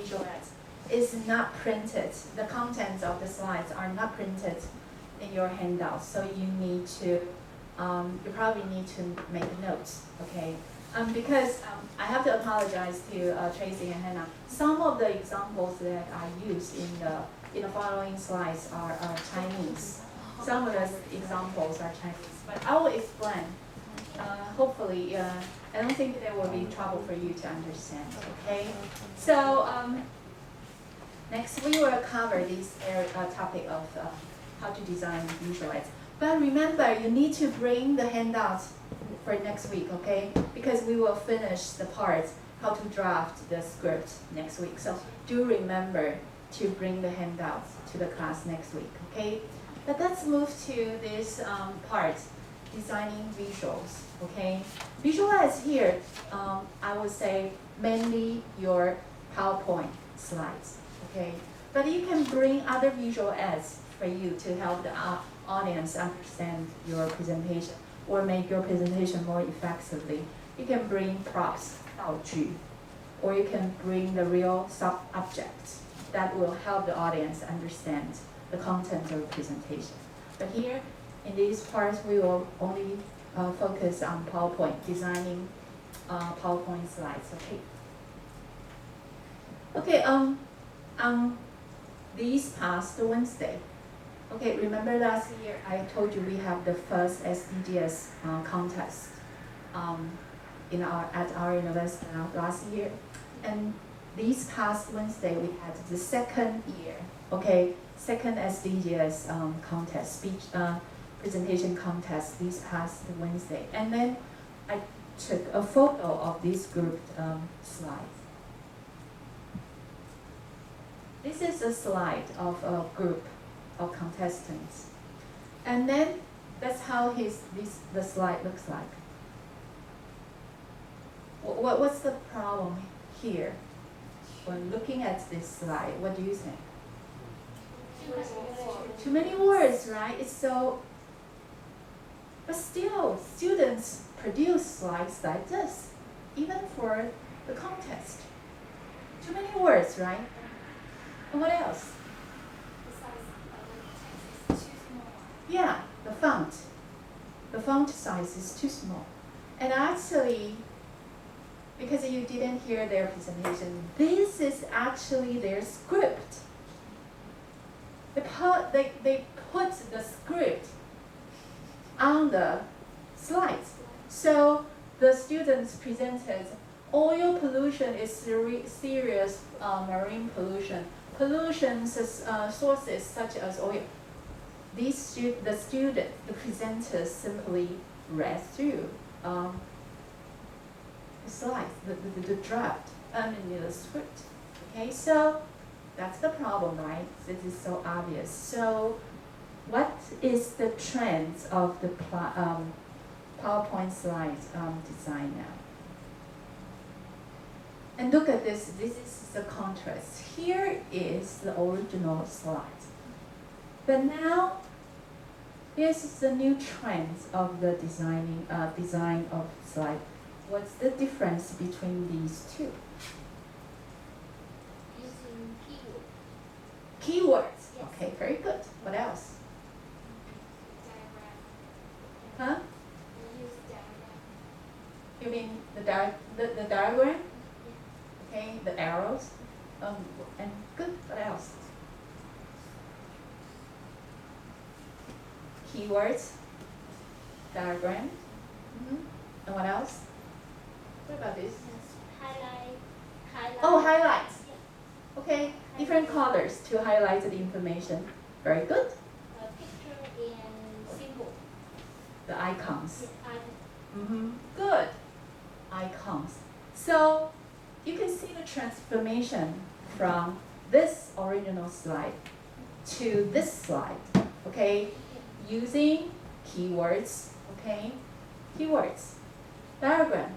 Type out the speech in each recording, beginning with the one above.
visual aids is not printed. The contents of the slides are not printed in your handouts, so you need to, you probably need to make notes, okay? Because I have to apologize to Tracy and Hannah. Some of the examples that I use in the following slides are Chinese. Some of the examples are Chinese, but I will explain. Hopefully, I don't think there will be trouble for you to understand, okay? So next we will cover this topic of how to design visual aids. But remember, you need to bring the handouts for next week, okay? Because we will finish the parts, how to draft the script next week. So do remember to bring the handouts to the class next week, okay? But let's move to this part, designing visuals, okay? Visual aids here, I would say mainly your PowerPoint slides, okay? But you can bring other visual aids for you to help the audience understand your presentation or make your presentation more effectively. You can bring props, 道具, or you can bring the real objects that will help the audience understand the content of the presentation. But here, in these parts, we will only focus on PowerPoint, designing PowerPoint slides, okay? Okay, on this past Wednesday, okay, remember last year I told you we have the first SDGs contest at our university last year, and this past Wednesday we had the second year, okay, second SDGs contest, speech presentation contest this past Wednesday, and then I took a photo of this group slide. This is a slide of a group of contestants. And then that's how the slide looks like. What's the problem here? When looking at this slide, what do you think? Too many words, right? It's so, but still, students produce slides like this, even for the contest. Too many words, right? And what else? Yeah, the font. The font size is too small. And actually, because you didn't hear their presentation, this is actually their script. They put the script on the slides. So the students presented, oil pollution is serious marine pollution. Pollution sources such as oil. The presenters simply read through the slides, the draft, the script. Okay, so that's the problem, right? This is so obvious. So what is the trend of the PowerPoint slides design now? And look at this, this is the contrast. Here is the original slide. But now, this is the new trend of the design of slide. What's the difference between these two? Using keywords. Keywords. Yes. Okay, very good. What else? Diagram. Huh? We use diagram. You mean the diagram? Okay, the arrows. And good. What else? Keywords, diagram. And what else? What about this? Highlight. Oh, highlights. Yeah. Okay, different colors to highlight the information. Very good. Picture and symbol. The icons. Yeah, icon. Good. Icons. So you can see the transformation from this original slide to this slide. Okay, using keywords. Okay, keywords, diagram.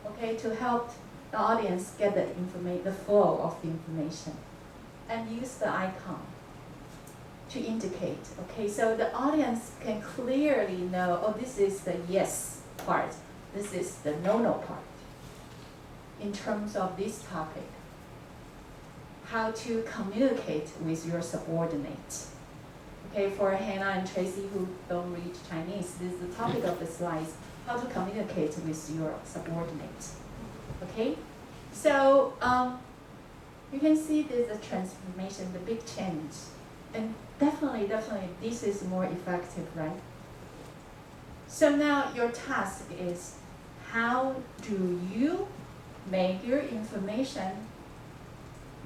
Okay, to help the audience get the flow of the information, and use the icon to indicate. Okay, so the audience can clearly know, oh, this is the yes part, this is the no part in terms of this topic. how to communicate with your subordinates. Okay, for Hannah and Tracy who don't read Chinese, this is the topic of the slides, how to communicate with your subordinates. Okay, so you can see there's a transformation, the big change. And definitely, this is more effective, right? So now your task is, how do you make your information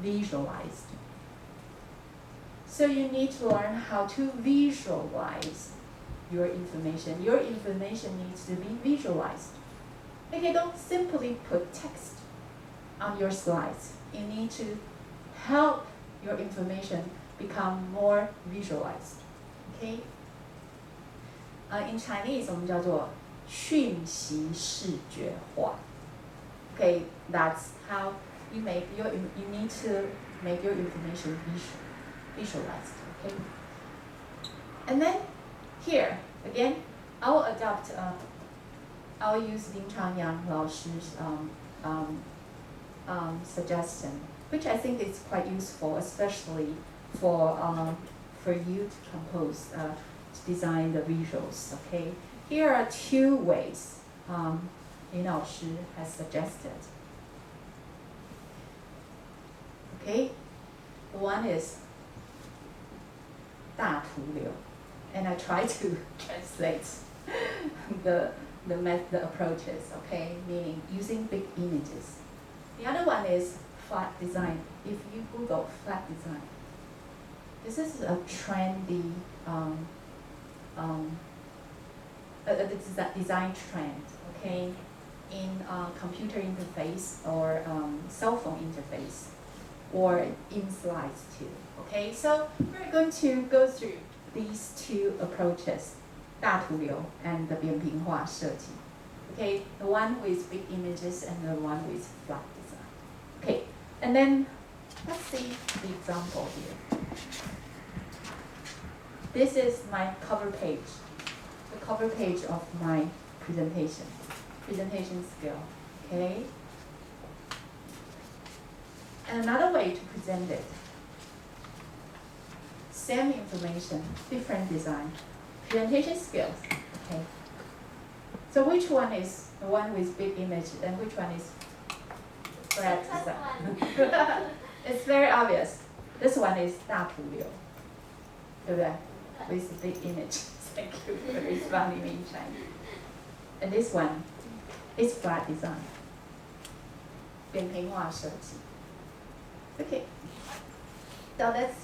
visualized? So you need to learn how to visualize your information. Your information needs to be visualized. Okay, don't simply put text on your slides. You need to help your information become more visualized. Okay? In Chinese, 我们叫做讯息视觉化. Okay, that's how you need to make your information visualized. Okay? And then here again, I'll use Lin Changyang老師suggestion, which I think is quite useful, especially for you to compose, to design the visuals. Okay, here are two ways Lin老師has suggested. Okay, one is 大图流, and I try to translate the approaches. Okay, meaning using big images. The other one is flat design. If you Google flat design, this is a trendy design trend, okay, in computer interface or cell phone interface, or in slides too. Okay, so we're going to go through these two approaches, 大图流 and the 扁平化设计. Okay, the one with big images and the one with flat design. Okay, and then let's see the example here. This is my cover page, the cover page of my presentation skill. Okay, and another way to present it, same information, different design, presentation skills. Okay, so which one is the one with big image and which one is flat design? It's very obvious. This one is 大图流, 对不对? With big image. Thank you for responding in Chinese. And this one is flat design. 扁平化设计. Okay. So let's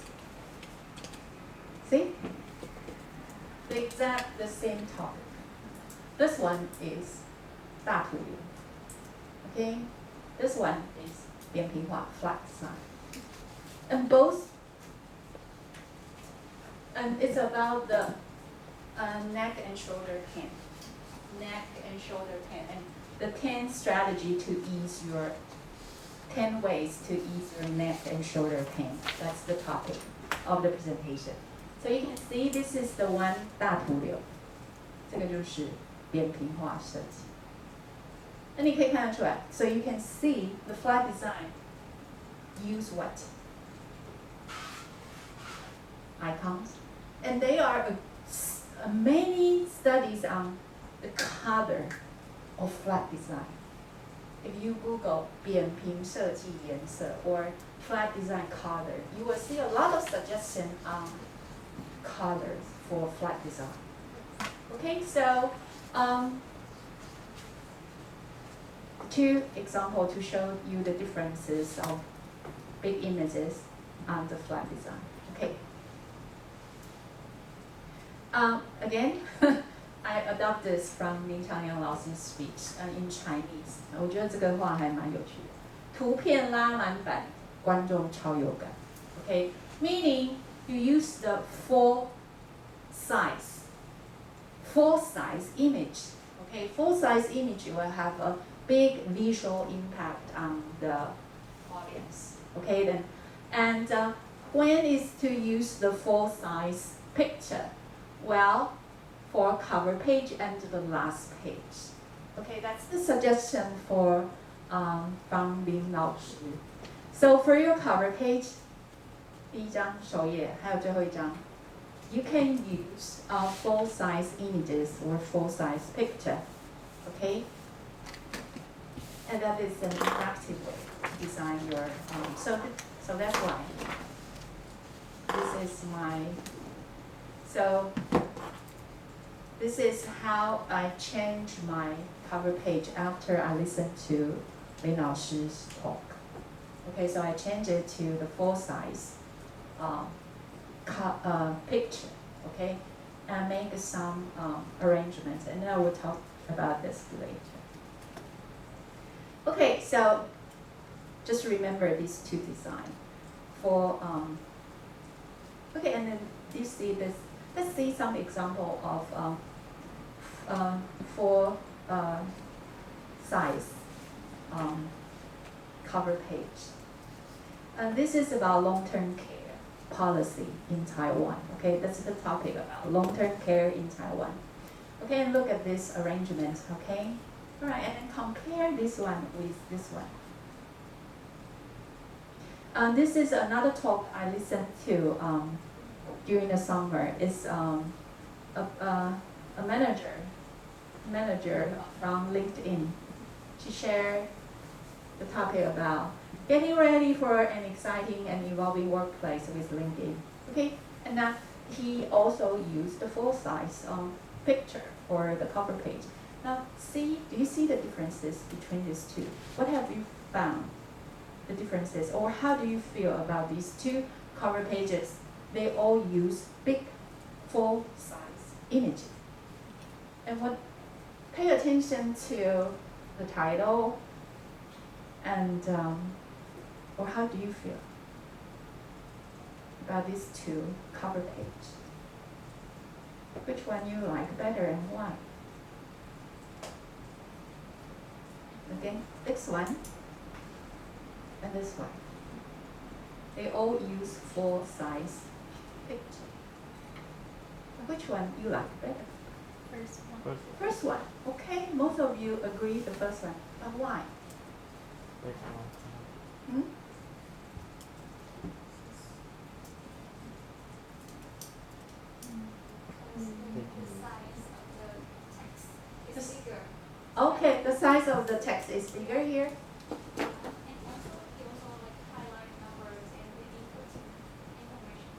see the same topic. This one is 大图流. Okay. This one is 扁平化 flat design. And both, and it's about the neck and shoulder tan. Neck and shoulder tan, and the 10 strategy to ease your 10 ways to ease your neck and shoulder pain. That's the topic of the presentation. So you can see this is the one 大图流，这个就是扁平化设计。那你可以看得出来 ，so you can see the flat design use what? Icons, and they are many studies on the color of flat design. If you Google 扁平设计颜色 or flat design color, you will see a lot of suggestion on colors for flat design. Okay, so two examples to show you the differences of big images and the flat design. Okay. Again, I adopt this from Lin Changyang 老师 speech in Chinese. 我觉得这个话还蛮有趣的。图片拉满版，观众超有感。Okay, meaning you use the full size image. Okay, full size image will have a big visual impact on the audience. Okay, then, and when is to use the full size picture? Well, for cover page and the last page. Okay, that's the suggestion for from Lin 老师. So for your cover page, 第一张首页，还有最后一张 you can use full-size images or full-size picture, okay? And that is an interactive way to design your, so that's why. This is how I change my cover page after I listen to 林老师's talk. Okay, so I change it to the full-size picture, okay, and make some arrangements, and then I will talk about this later. Okay, so just remember these two designs for okay, and then you see this. Let's see some example of for size cover page. This is about long-term care policy in Taiwan. Okay, that's the topic about long-term care in Taiwan. Okay, and look at this arrangement. Okay, all right, and then compare this one with this one. This is another talk I listened to during the summer. It's a manager from LinkedIn. She shared the topic about getting ready for an exciting and evolving workplace with LinkedIn. Okay, and now he also used the full-size picture for the cover page. Now, do you see the differences between these two? What have you found? The differences, or how do you feel about these two cover pages? They all use big full-size images. And pay attention to the title and or how do you feel about these two cover pages? Which one you like better and why? Okay, this one and this one. They all use full-size picture. Which one you like better? First one. First one. Okay, most of you agree the first one. But why? Hmm? The size of the text is bigger. Okay, the size of the text is bigger here. And also, he also like highlight numbers and really put information.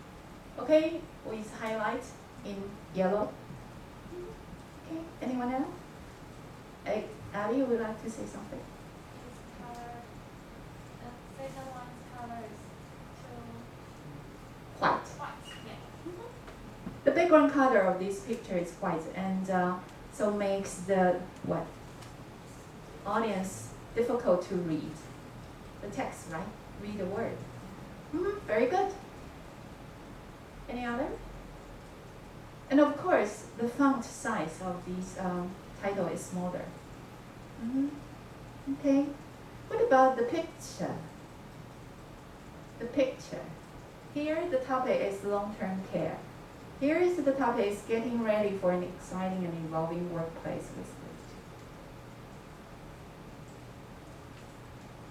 Okay, with highlight in yellow. Okay, anyone else? Ali, would like to say something? His color, the second one's color is too White. white. Yeah. The background color of this picture is white, and so makes the audience difficult to read the text, right? Read the word. Very good. Any other? And of course, the font size of this title is smaller. Okay. What about the picture? The picture. Here the topic is long-term care. Here is the topic is getting ready for an exciting and evolving workplace with this.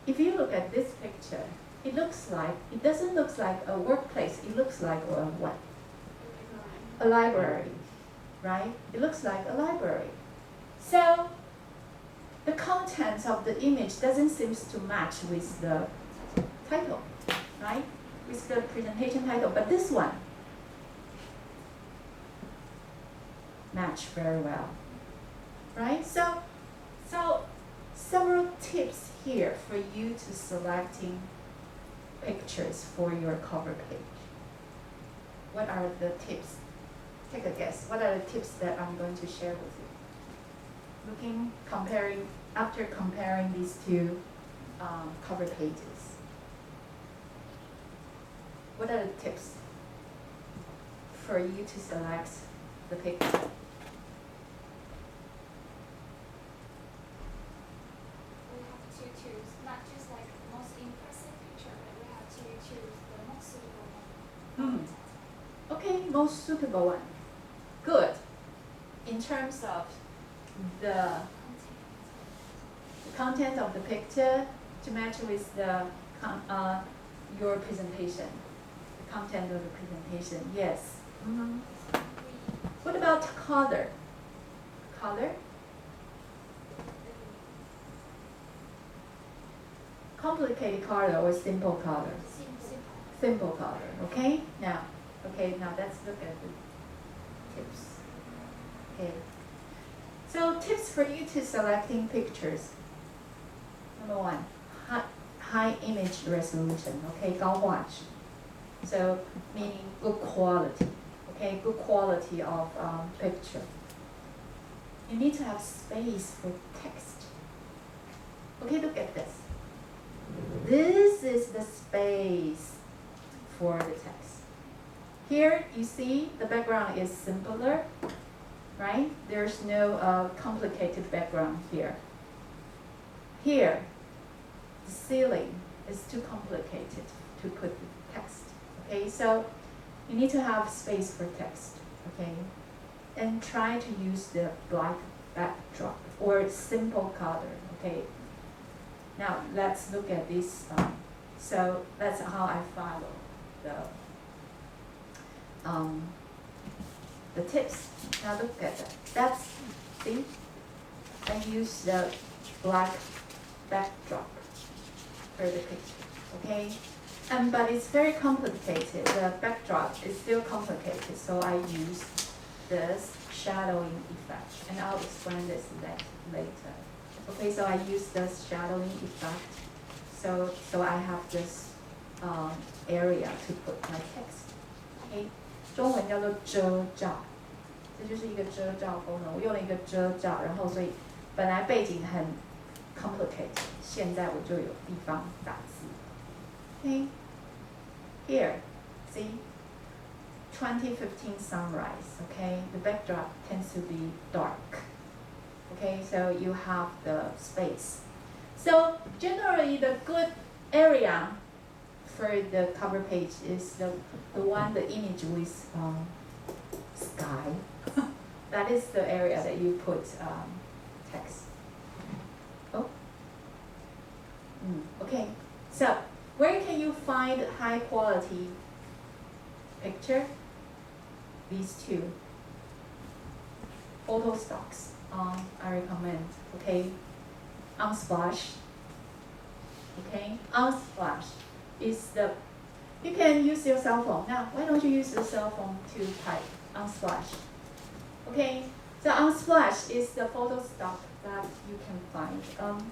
If you look at this picture, it doesn't look like a workplace. It looks like what? A library, right? It looks like a library. So the content of the image doesn't seem to match with the title, right? With the presentation title, but this one match very well, right? So several tips here for you to selecting pictures for your cover page. What are the tips? Take a guess. What are the tips that I'm going to share with you? After comparing these two cover pages. What are the tips for you to select the picture? We have to choose not just like the most impressive picture, but we have to choose the most suitable one. Okay, most suitable one. Good. In terms of the content of the picture to match with the your presentation, the content of the presentation. Yes. Mm-hmm. What about color? Color? Complicated color or simple color? Simple color. Okay. Now let's look at the tips. Okay. So tips for you to selecting pictures. Number one, high image resolution. Okay, 高画质. So meaning good quality. Okay, good quality of picture. You need to have space for text. Okay, look at this. This is the space for the text. Here you see the background is simpler, right? There's no complicated background here. Here, the ceiling is too complicated to put the text. Okay, so you need to have space for text. Okay, and try to use the black backdrop or simple color. Okay. Now let's look at this. So that's how I follow the tips. Now look at that. That's, see, I use the black backdrop for the picture. Okay, but it's very complicated. The backdrop is still complicated, so I use this shadowing effect, and I'll explain this later. Okay, so I use this shadowing effect, so I have this area to put my text. Okay, 中文叫做遮罩，这就是一个遮罩功能。我用了一个遮罩，然后所以本来背景很 complicated， 现在我就有地方打字。Okay, here, see, 2015 sunrise. Okay, the backdrop tends to be dark. Okay, so you have the space. So generally the good area for the cover page is the one, the image with sky. That is the area that you put text. Oh. Okay, so where can you find high quality picture? These two photo stocks. I recommend. Okay, Unsplash. Okay, Unsplash is the. You can use your cell phone. Now, why don't you use your cell phone to type Unsplash? Okay, so Unsplash is the photo stock that you can find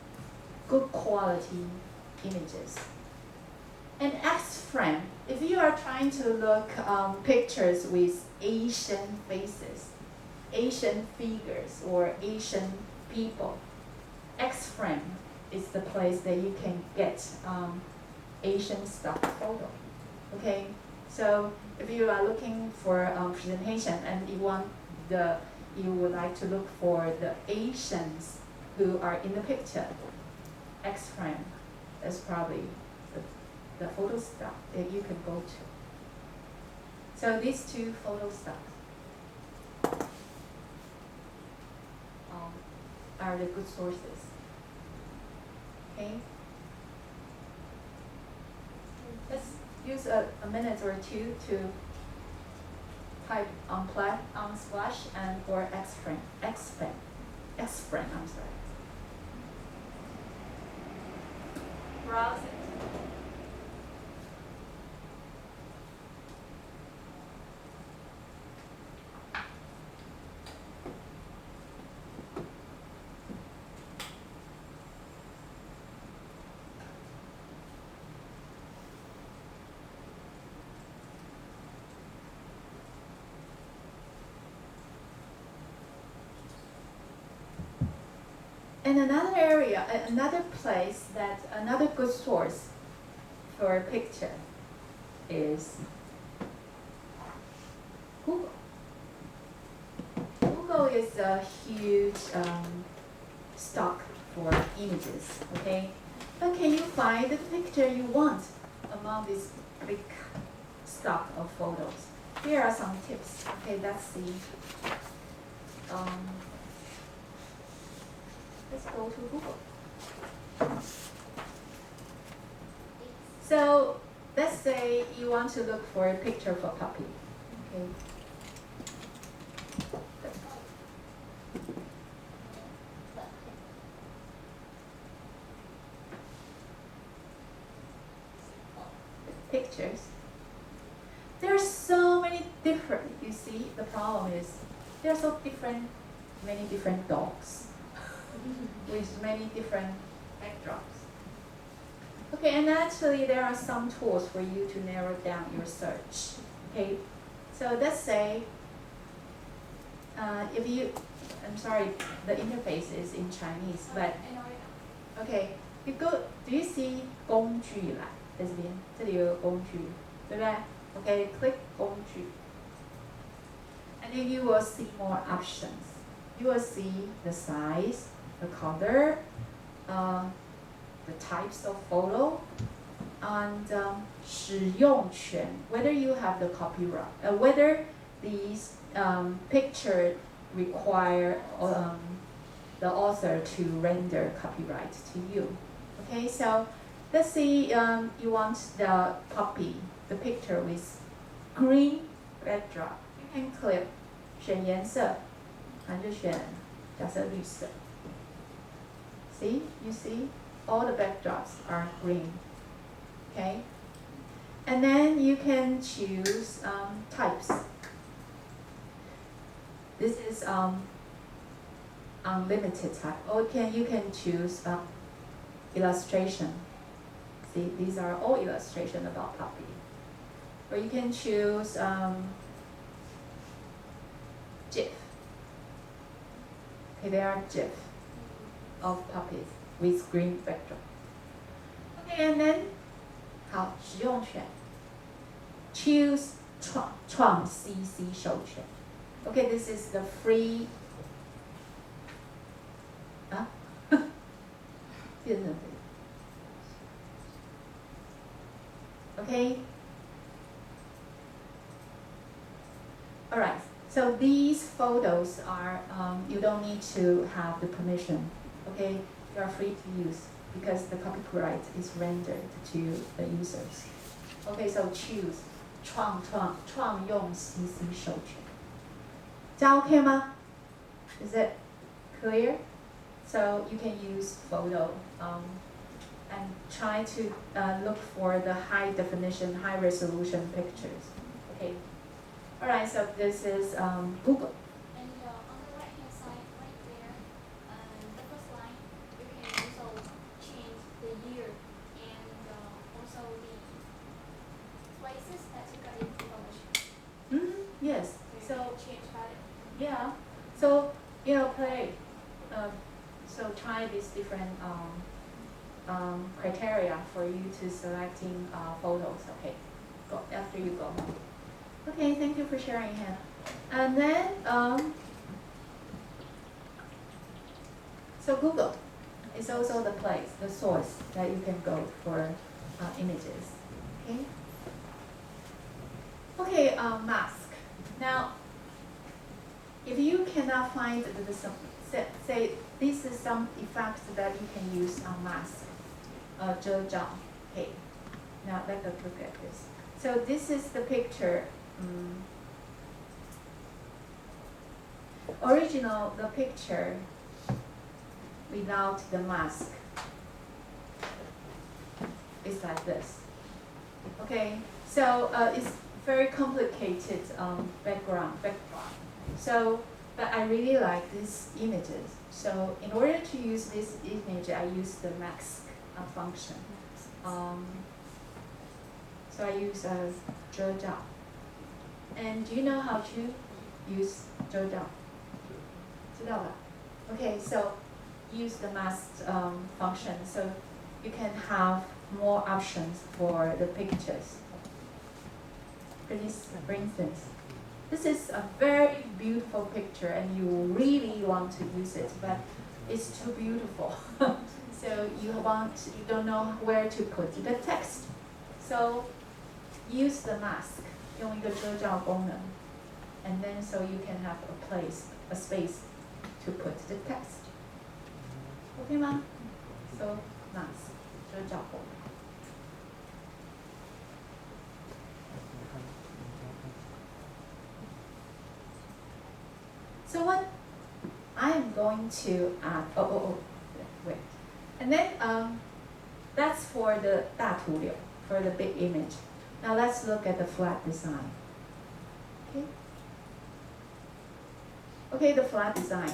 good quality images. And X-frame, if you are trying to look pictures with Asian faces, Asian figures, or Asian people, X-frame is the place that you can get Asian stock photo. Okay, so if you are looking for presentation and you would like to look for the Asians who are in the picture, X-frame is probably the photo stock that you can go to. So these two photo stocks are the good sources. Okay? Let's use a minute or two to type Unsplash and or X-frame. X-frame, I'm sorry. Browse it. And another place that another good source for a picture is Google. Google is a huge stock for images, okay? But can you find the picture you want among this big stock of photos? Here are some tips. Okay, let's see. Let's go to Google. So let's say you want to look for a picture for puppy. Okay. Pictures. There are so many different, you see, the problem is there are so different, many different dogs with many different backdrops. Okay, and actually there are some tools for you to narrow down your search. Okay, so let's say if you, I'm sorry, the interface is in Chinese, but okay, you go, do you see 工具栏在这边？这里有个工具，对不对？ Okay, click 工具 and then you will see more options. You will see the size, the color, the types of photo, and 使用权, whether you have the copyright, whether these picture require the author to render copyright to you. Okay, so let's say you want the puppy, the picture with green backdrop. You can click 选颜色，然后就选假设绿色。See, you see, all the backdrops are green. Okay, and then you can choose types. This is unlimited type. Or you can choose illustration. See, these are all illustration about puppy. Or you can choose GIF. Okay, there are GIF of puppies with green backdrop. Okay, and then 好，使用权 choose 创 CC 授权。Okay, this is the free 啊，变成 Okay. Alright, so these photos are, you don't need to have the permission, okay? You are free to use because the copyright is rendered to the users. Okay, so choose 创用 CC 授权。这样 OK 吗？ Is it clear? So you can use photo and try to look for the high definition, high resolution pictures. Okay. All right. So this is Google. And on the right hand side, right there, the first line, you can also change the year and also the places that you got information. Yes. So you So can change about it. yeah. So play. So try these different criteria for you to selecting photos. Okay, go after you go home. Okay, thank you for sharing, Hannah. And then so Google is also the place, the source that you can go for images. Okay. Okay, mask. Now, if you cannot find say this is some effects that you can use on mask. 遮罩. Okay. Now let's look at this. So this is the picture. Original the picture without the mask is like this. Okay. So it's very complicated background. So, but I really like these images. So in order to use this image, I use the mask function. So I use 遮罩. And do you know how to use 遮罩? 知道吧? Okay, so use the mask function so you can have more options for the pictures. For instance, this is a very beautiful picture and you really want to use it, but it's too beautiful. So you don't know where to put the text. So use the mask, 用一个遮罩功能, and then so you can have a space to put the text. Okay 吗? So mask, 遮罩功能. So what I am going to add, wait. And then that's for the 大图流, for the big image. Now let's look at the flat design. Okay, the flat design.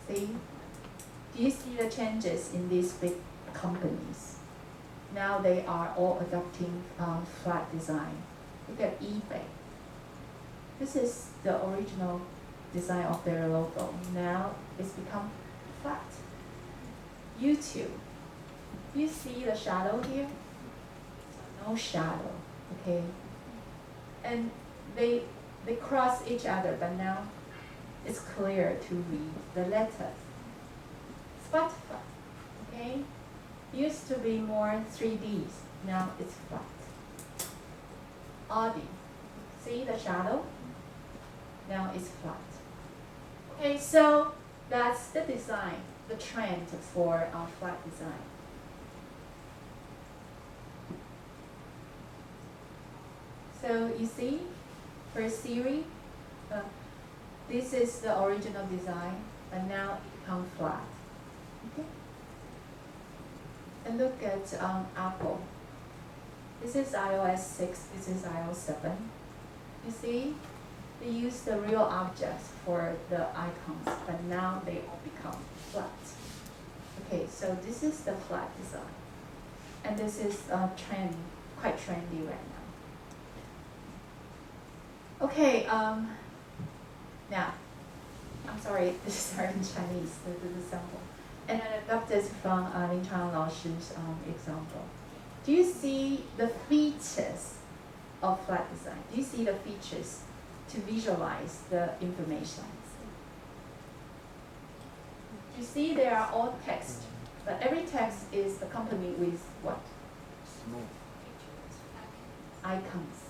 See? Do you see the changes in these big companies? Now they are all adopting flat design. Look at eBay. This is the original design of their logo. Now it's become flat. YouTube. You see the shadow here? No shadow, okay? And they cross each other, but now it's clear to read the letters. Spotify, okay? Used to be more 3Ds, now it's flat. Audi, see the shadow? Now it's flat. Okay, so that's the design, the trend for flat design. So you see, for Siri, this is the original design, and now it becomes flat. Okay. And look at Apple. This is iOS 6, this is iOS 7. You see, they use the real objects for the icons, but now they all become flat. Okay, so this is the flat design. And this is quite trendy right now. Okay, now, I'm sorry, this is in Chinese, the sample. And I adopted from Lin Chang Lao's example. Do you see the features of flat design? Do you see the features to visualize the information? You see they are all text, but every text is accompanied with what? Small. Icons.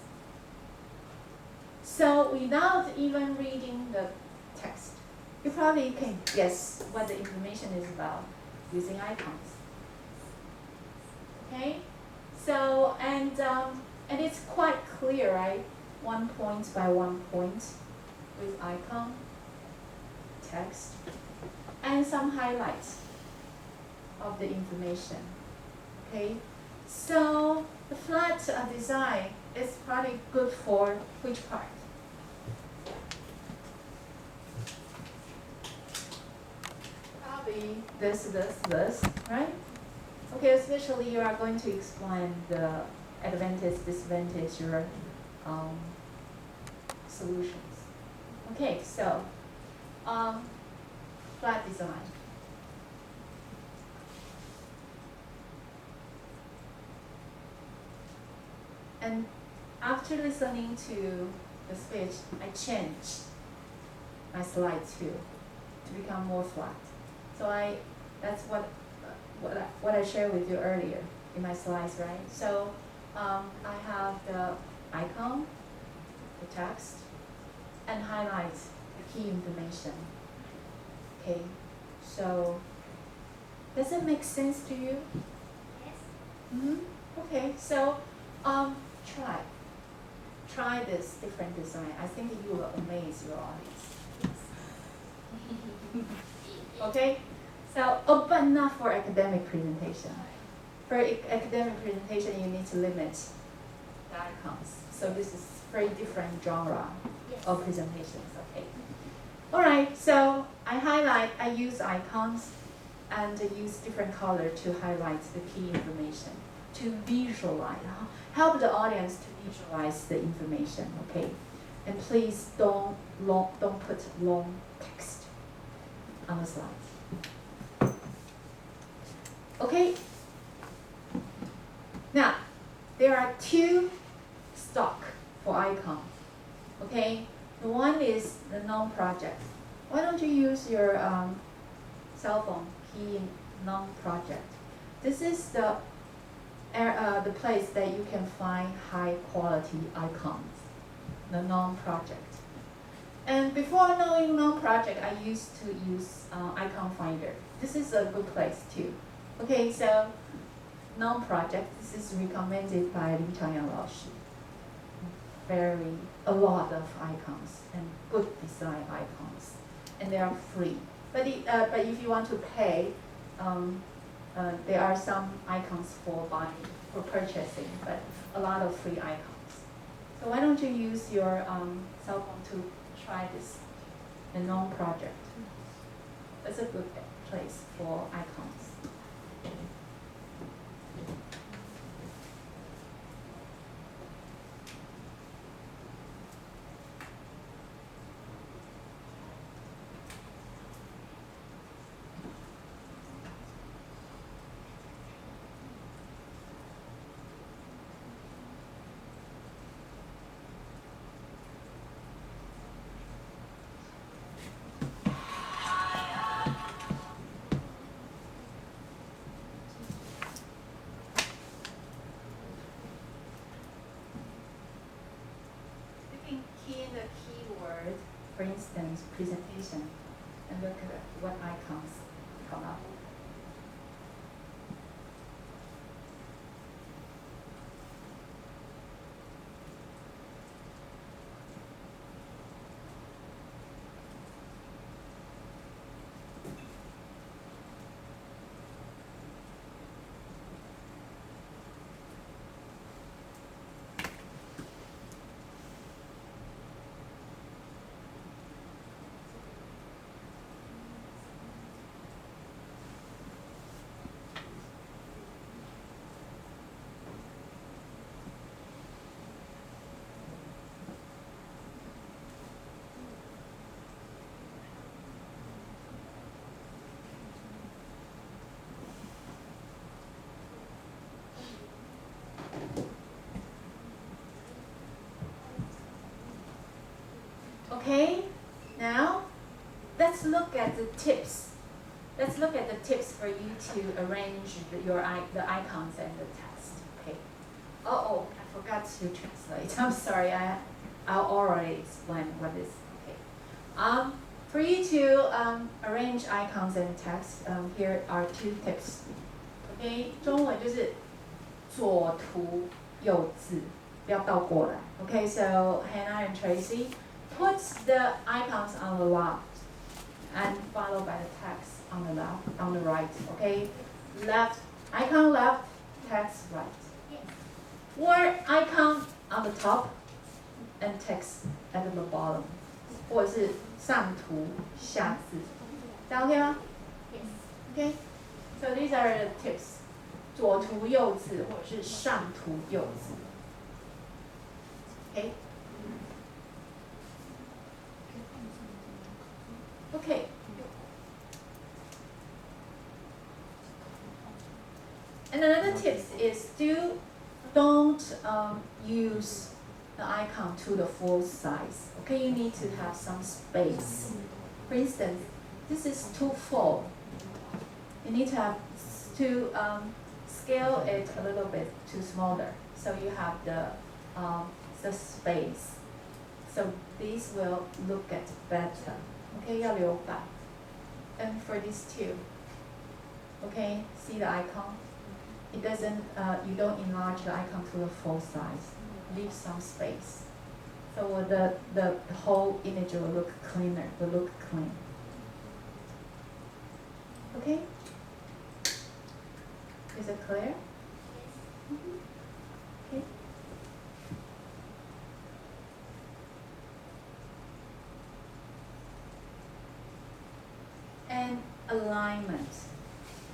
So without even reading the text, you probably can guess what the information is about using icons. Okay? So, and it's quite clear, right? 1 point by 1 point with icon, text, and some highlights of the information. Okay? So the flat design is probably good for which part? Probably this, right? Okay, especially you are going to explain the advantage, disadvantage, your solutions. Okay, so flat design. And after listening to the speech, I changed my slide too to become more flat. So that's what I shared with you earlier in my slides, right? So I have the icon, the text, and highlight the key information. Okay, so does it make sense to you? Yes. Mm-hmm. Okay, so try this different design. I think you will amaze your audience. Okay, so but not for academic presentation. For academic presentation, you need to limit the icons. So this is very different genre of presentations. Okay. All right. So I use icons, and use different color to highlight the key information, to visualize, help the audience to visualize the information. Okay, and please don't put long text on the slides. Okay. Now, there are two stock for icon. Okay, the one is the non-project. Why don't you use your cell phone key in non-project? This is the place that you can find high quality icons, the non-project. And before knowing non-project, I used to use icon finder. This is a good place too. Okay, so non-project, this is recommended by Lin Chang Lao's. a lot of icons and good design icons, and they are free. But if you want to pay, there are some icons for buying, for purchasing, but a lot of free icons. So why don't you use your cell phone to try this unknown project? That's a good place for icons. Key in the keyword, for instance, presentation, and look at what icons come up. Okay, now let's look at the tips. Let's look at the tips for you to arrange the icons and the text. Okay. Oh, I forgot to translate. I'm sorry. I'll already explain what is. Okay. For you to arrange icons and text, here are 2 tips. Okay， 中文就是左图右字，不要倒过来。Okay, so Hannah and Tracy puts the icons on the left and followed by the text on the right. Okay, left icon left, text right. Yes. Or icon on the top and text at the bottom. 或者是上图下字，这样 OK 吗？ Yes. Okay, so these are the tips. 左图右字或者是上图右字。Okay. Okay. And another tip is don't use the icon to the full size. Okay, you need to have some space. For instance, this is too full. You need to have to scale it a little bit too smaller, so you have the space. So these will look at better. Okay, 要留白. And for these two, okay, see the icon? It doesn't, you don't enlarge the icon to the full size. Leave some space. So the whole image will look cleaner, will look clean. Okay? Is it clear? Mm-hmm. Okay. And alignment.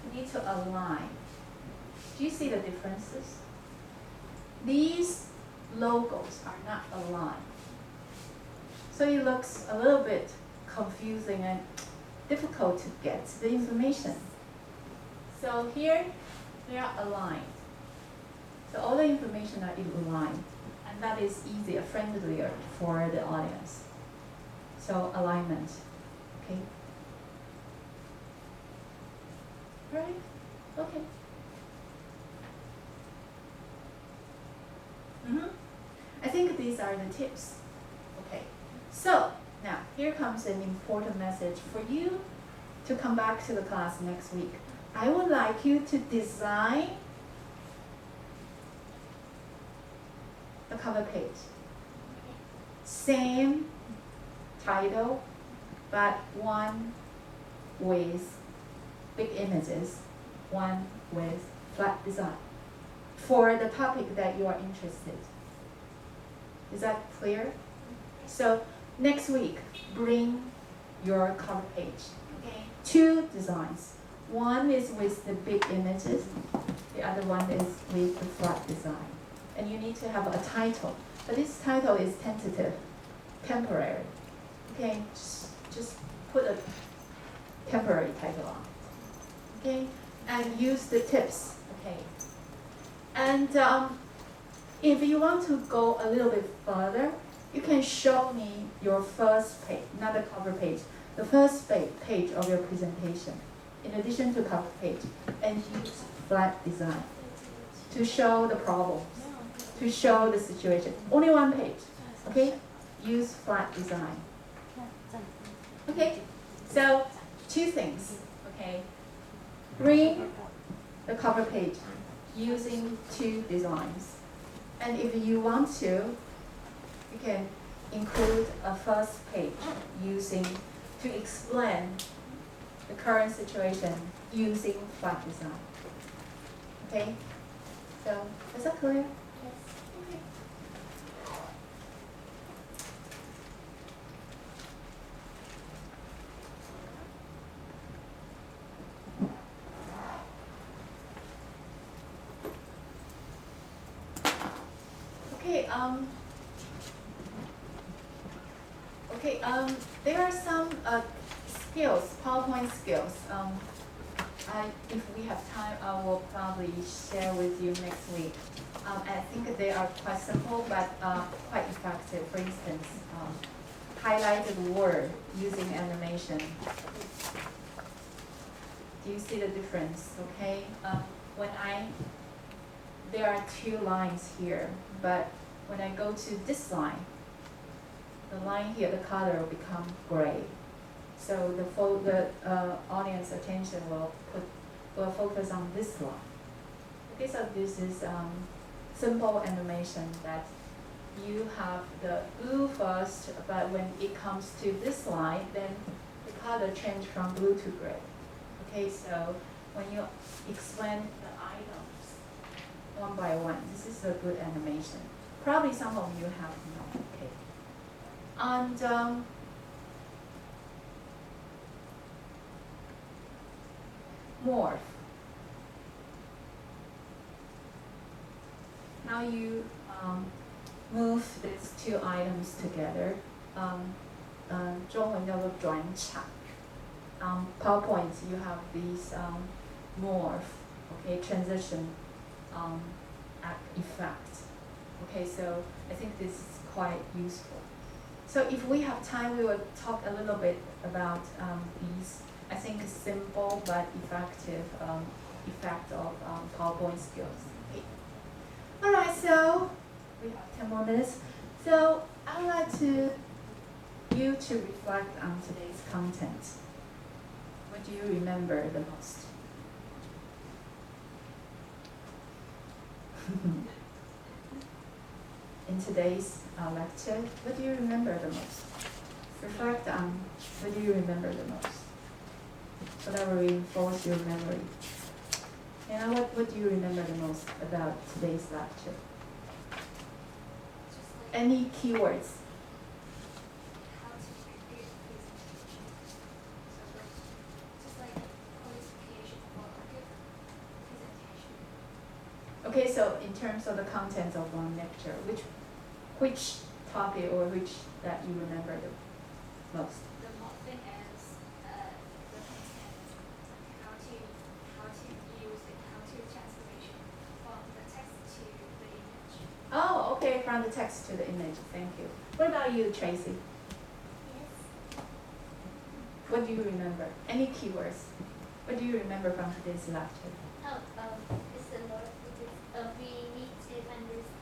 You need to align. Do you see the differences? These logos are not aligned. So it looks a little bit confusing and difficult to get the information. So here, they are aligned. So all the information are aligned, and that is easier, friendlier for the audience. So alignment, okay? Right? Okay. I think these are the tips. Okay. So now here comes an important message for you to come back to the class next week. I would like you to design the cover page. same title, but one with big images, one with flat design for the topic that you are interested. Is that clear? So next week, bring your cover page. Okay. 2 designs. One is with the big images, the other one is with the flat design. And you need to have a title, but this title is tentative, temporary. Okay, just put a temporary title on. Okay, and use the tips. Okay, and if you want to go a little bit further, you can show me your first page, not the cover page, the first page of your presentation, in addition to cover page, and use flat design to show the problems, to show the situation. Only one page, okay? Use flat design. Okay, so 2 things, okay? Bring the cover page using 2 designs. And if you want to, you can include a first page to explain the current situation using flat design. Okay? So, is that clear? Yes. Okay. There are some skills, PowerPoint skills. If we have time, I will probably share with you next week. I think they are quite simple, but quite effective. For instance, highlighted word using animation. Do you see the difference? Okay. There are 2 lines here, but when I go to this line, the line here, the color will become gray. So the audience attention will focus on this line. Okay, so this is simple animation that you have the blue first, but when it comes to this line, then the color change from blue to gray. Okay, so when you explain the items one by one, this is a good animation. Probably some of you have known. Okay, and morph. Now you move these 2 items together. 中文叫做转场. PowerPoint, you have these morph, okay, transition effect. Okay, so I think this is quite useful. So if we have time, we will talk a little bit about these, I think, simple but effective effect of PowerPoint skills. Okay. All right, so we have 10 more minutes. So I would like you to reflect on today's content. What do you remember the most? In today's lecture, what do you remember the most? Reflect on what do you remember the most, so that will reinforce your memory. And what do you remember the most about today's lecture? Any keywords? How to create a presentation. Just like qualification for a good presentation. Okay, so in terms of the content of one lecture, which topic or which that you remember the most? The most thing is the content, how to use it, how to transformation from the text to the image. Oh, okay, from the text to the image. Thank you. What about you, Tracy? Yes. What do you remember? Any keywords? What do you remember from today's lecture? Oh, it's a lot. We need to understand.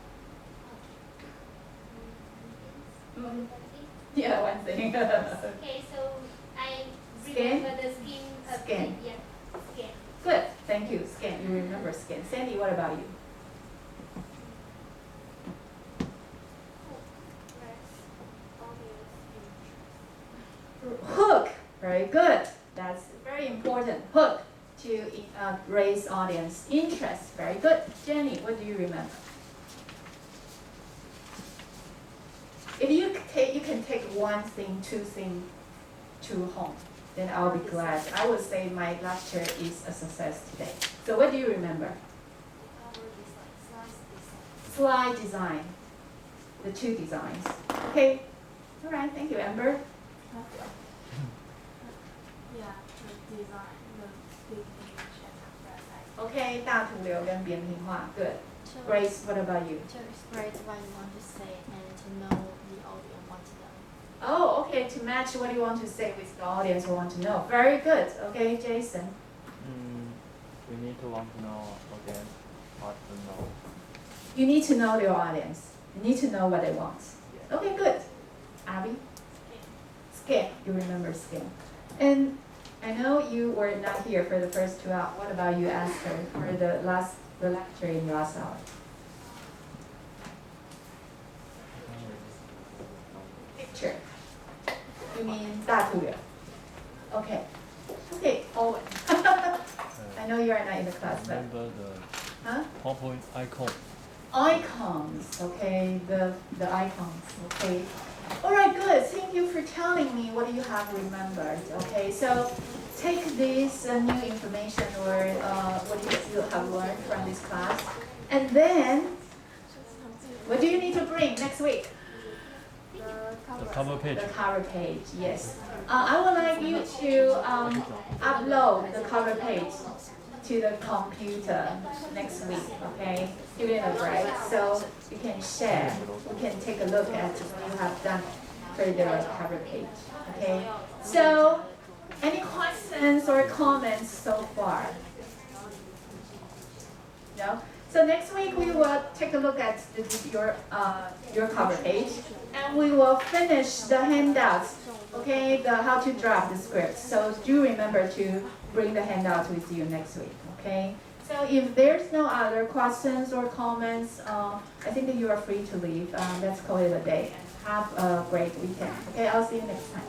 Mm. Yeah, one thing. Okay, so I Scan? remember the skin. Scan. Yeah, scan. Good, thank you. Scan. You remember scan. Sandy, what about you? good. That's very important. Hook to raise audience interest. Very good. Jenny, what do you remember? If you can take one thing, two things to home, then I'll be glad. I would say my lecture is a success today. So what do you remember? Slide design. The two designs. Okay. All right. Thank you, Amber. Yeah, the design, the big image and the Okay. 大图流跟扁平化. Good. So Grace, what about you? to express what you want to say and to know the audience want to know. Oh, okay. To match what you want to say with the audience who want to know. Very good. Okay, Jason. We need to want to know again what to know. You need to know your audience. You need to know what they want. Yeah. Okay, good. Abby? Scale. You remember scale. And I know you were not here for the first 2 hours. What about you, Esther, for the lecture in the last hour? Picture. You mean 大图流? Okay. Okay, Owen. I know you are not in the class, but Remember the huh? PowerPoint icon. Icons, okay, the icons, okay. All right, good. Thank you for telling me what you have remembered. Okay, so take this new information or what you have learned from this class, and then what do you need to bring next week? The cover page. The cover page, yes. I would like you to upload the cover page to the computer next week, okay? During a break, so you can share. You can take a look at what you have done for the cover page, okay? So, any questions or comments so far? No? So next week we will take a look at your cover page, and we will finish the handouts, okay? The how to draft the script. So do remember to bring the handouts with you next week, okay? So if there's no other questions or comments, I think that you are free to leave. Let's call it a day. Have a great weekend. Okay, I'll see you next time.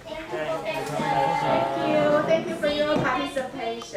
Thank you for Thank you. Thank you for your participation.